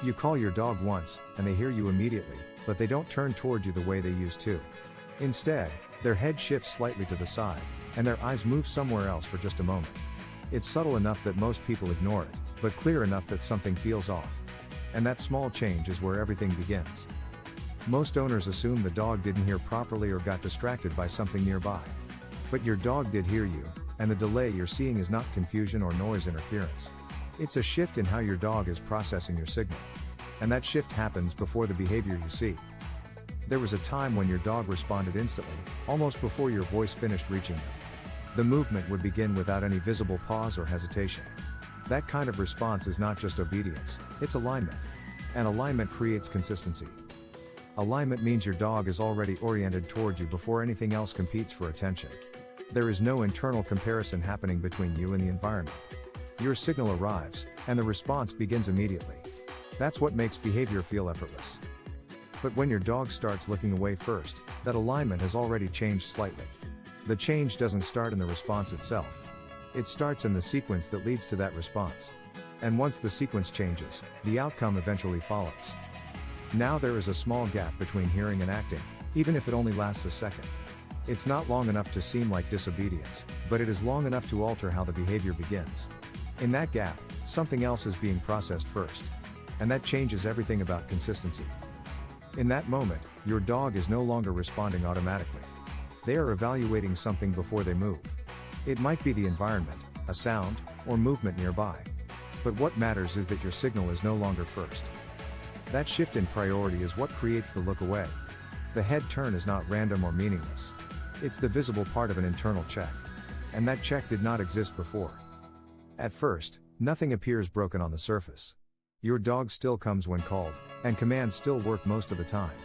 You call your dog once, and they hear you immediately, but they don't turn toward you the way they used to. Instead, their head shifts slightly to the side, and their eyes move somewhere else for just a moment. It's subtle enough that most people ignore it, but clear enough that something feels off. And that small change is where everything begins. Most owners assume the dog didn't hear properly or got distracted by something nearby. But your dog did hear you, and the delay you're seeing is not confusion or noise interference. It's a shift in how your dog is processing your signal. And that shift happens before the behavior you see. There was a time when your dog responded instantly, almost before your voice finished reaching them. The movement would begin without any visible pause or hesitation. That kind of response is not just obedience, it's alignment. And alignment creates consistency. Alignment means your dog is already oriented toward you before anything else competes for attention. There is no internal comparison happening between you and the environment. Your signal arrives, and the response begins immediately. That's what makes behavior feel effortless. But when your dog starts looking away first, that alignment has already changed slightly. The change doesn't start in the response itself. It starts in the sequence that leads to that response. And once the sequence changes, the outcome eventually follows. Now there is a small gap between hearing and acting, even if it only lasts a second. It's not long enough to seem like disobedience, but it is long enough to alter how the behavior begins. In that gap, something else is being processed first. And that changes everything about consistency. In that moment, your dog is no longer responding automatically. They are evaluating something before they move. It might be the environment, a sound, or movement nearby. But what matters is that your signal is no longer first. That shift in priority is what creates the look away. The head turn is not random or meaningless. It's the visible part of an internal check. And that check did not exist before. At first, nothing appears broken on the surface. Your dog still comes when called, and commands still work most of the time.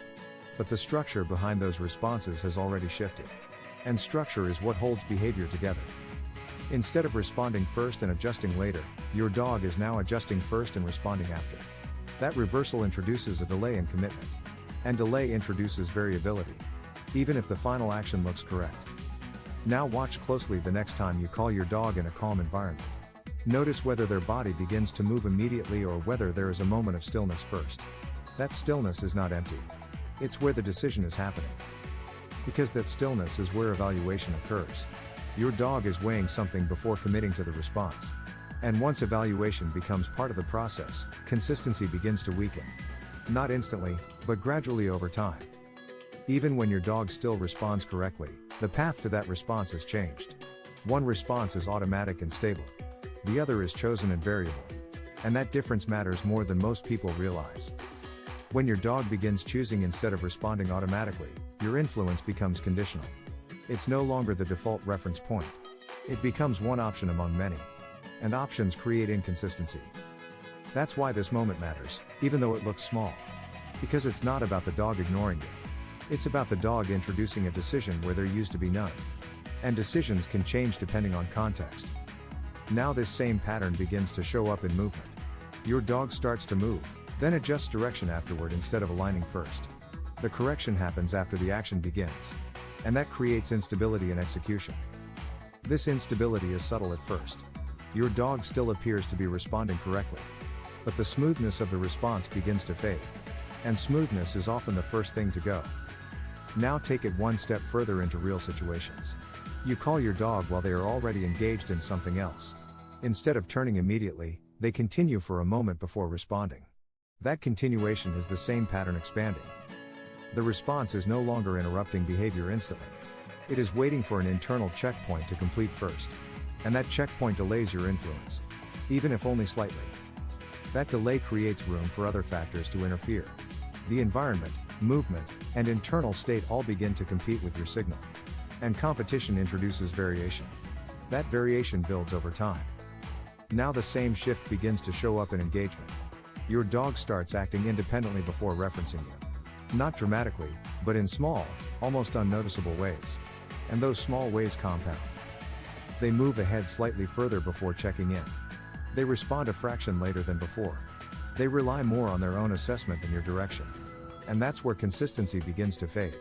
But the structure behind those responses has already shifted. And structure is what holds behavior together. Instead of responding first and adjusting later, your dog is now adjusting first and responding after. That reversal introduces a delay in commitment. And delay introduces variability. Even if the final action looks correct. Now watch closely the next time you call your dog in a calm environment. Notice whether their body begins to move immediately or whether there is a moment of stillness first. That stillness is not empty. It's where the decision is happening. Because that stillness is where evaluation occurs. Your dog is weighing something before committing to the response. And once evaluation becomes part of the process, consistency begins to weaken. Not instantly, but gradually over time. Even when your dog still responds correctly, the path to that response has changed. One response is automatic and stable. The other is chosen and variable. And that difference matters more than most people realize. When your dog begins choosing instead of responding automatically, your influence becomes conditional. It's no longer the default reference point. It becomes one option among many. And options create inconsistency. That's why this moment matters, even though it looks small. Because it's not about the dog ignoring you. It's about the dog introducing a decision where there used to be none. And decisions can change depending on context. Now this same pattern begins to show up in movement. Your dog starts to move, then adjusts direction afterward instead of aligning first. The correction happens after the action begins. And that creates instability in execution. This instability is subtle at first. Your dog still appears to be responding correctly. But the smoothness of the response begins to fade. And smoothness is often the first thing to go. Now take it one step further into real situations. You call your dog while they are already engaged in something else. Instead of turning immediately, they continue for a moment before responding. That continuation is the same pattern expanding. The response is no longer interrupting behavior instantly. It is waiting for an internal checkpoint to complete first. And that checkpoint delays your influence. Even if only slightly. That delay creates room for other factors to interfere. The environment, movement, and internal state all begin to compete with your signal. And competition introduces variation. That variation builds over time. Now the same shift begins to show up in engagement. Your dog starts acting independently before referencing you. Not dramatically, but in small, almost unnoticeable ways. And those small ways compound. They move ahead slightly further before checking in. They respond a fraction later than before. They rely more on their own assessment than your direction. And that's where consistency begins to fade.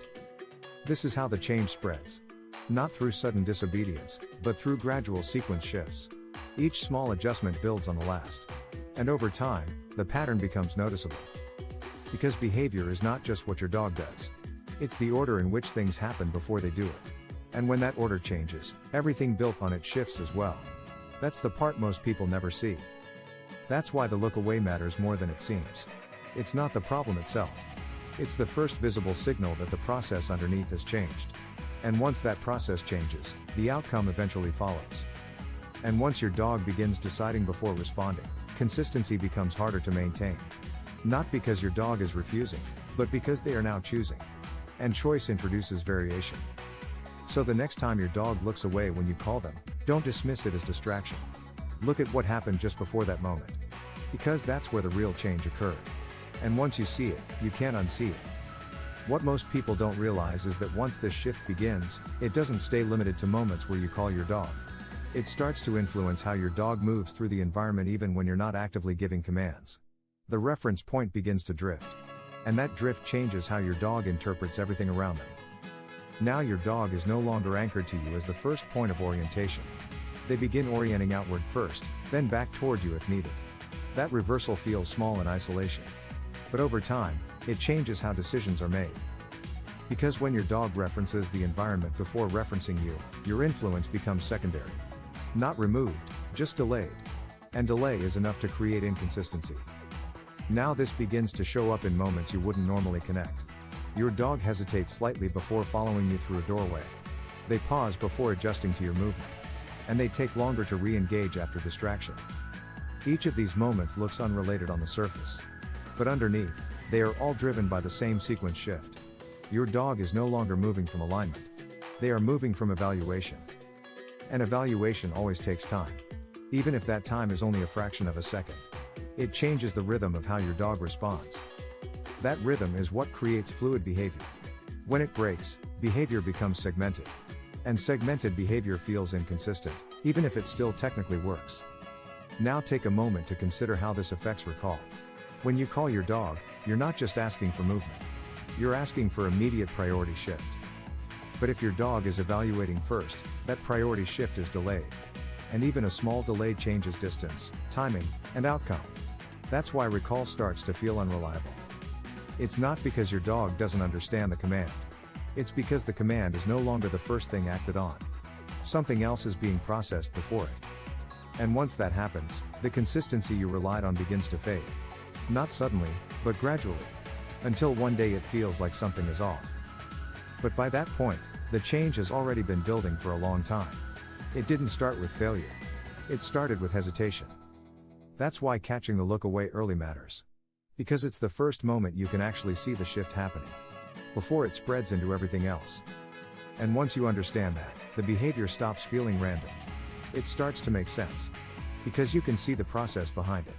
This is how the change spreads. Not through sudden disobedience, but through gradual sequence shifts. Each small adjustment builds on the last. And over time, the pattern becomes noticeable. Because behavior is not just what your dog does. It's the order in which things happen before they do it. And when that order changes, everything built on it shifts as well. That's the part most people never see. That's why the look away matters more than it seems. It's not the problem itself. It's the first visible signal that the process underneath has changed. And once that process changes, the outcome eventually follows. And once your dog begins deciding before responding, consistency becomes harder to maintain. Not because your dog is refusing, but because they are now choosing. And choice introduces variation. So the next time your dog looks away when you call them, don't dismiss it as distraction. Look at what happened just before that moment. Because that's where the real change occurred. And once you see it, you can't unsee it. What most people don't realize is that once this shift begins, it doesn't stay limited to moments where you call your dog. It starts to influence how your dog moves through the environment even when you're not actively giving commands. The reference point begins to drift. And that drift changes how your dog interprets everything around them. Now your dog is no longer anchored to you as the first point of orientation. They begin orienting outward first, then back toward you if needed. That reversal feels small in isolation. But over time, it changes how decisions are made. Because when your dog references the environment before referencing you, your influence becomes secondary. Not removed, just delayed. And delay is enough to create inconsistency. Now this begins to show up in moments you wouldn't normally connect. Your dog hesitates slightly before following you through a doorway. They pause before adjusting to your movement. And they take longer to re-engage after distraction. Each of these moments looks unrelated on the surface. But underneath, they are all driven by the same sequence shift. Your dog is no longer moving from alignment. They are moving from evaluation. And evaluation always takes time. Even if that time is only a fraction of a second. It changes the rhythm of how your dog responds. That rhythm is what creates fluid behavior. When it breaks, behavior becomes segmented. And segmented behavior feels inconsistent, even if it still technically works. Now take a moment to consider how this affects recall. When you call your dog, you're not just asking for movement. You're asking for immediate priority shift. But if your dog is evaluating first, that priority shift is delayed. And even a small delay changes distance, timing, and outcome. That's why recall starts to feel unreliable. It's not because your dog doesn't understand the command. It's because the command is no longer the first thing acted on. Something else is being processed before it. And once that happens, the consistency you relied on begins to fade. Not suddenly, but gradually. Until one day it feels like something is off. But by that point, the change has already been building for a long time. It didn't start with failure. It started with hesitation. That's why catching the look away early matters. Because it's the first moment you can actually see the shift happening. Before it spreads into everything else. And once you understand that, the behavior stops feeling random. It starts to make sense. Because you can see the process behind it.